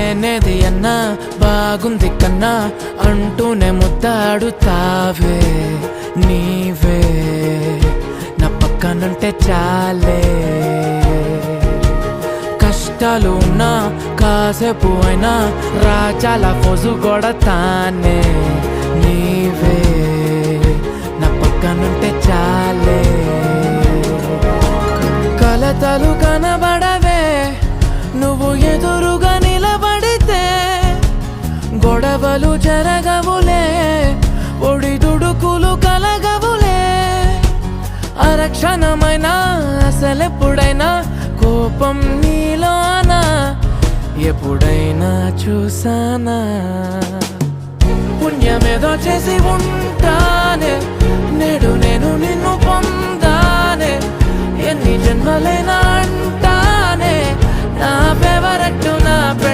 లేనేది అన్నా బాగుంది కన్నా అంటూనే ముద్దాడుతావే నీవే నా పక్కనుంటే చాలే కష్టాలు ఉన్నా కాసేపు అయినా రాజాల ఫోజు కొడతానే నీవే నా పక్కనుంటే చాలే కలతలు కనబడవే నువ్వు ఎదురుగా నిలబడితే గొడవలు జరగవులే ఒడిదుడుకులు కలగవులే అరక్షణమైనా అసలెప్పుడైనా కోపం నీలోనా ఎప్పుడైనా చూసానా పుణ్యమేదో చేసి ఉంటానే నేడు నేను నిన్ను పొందానే ఎన్ని జన్మలైనా అంటానే నా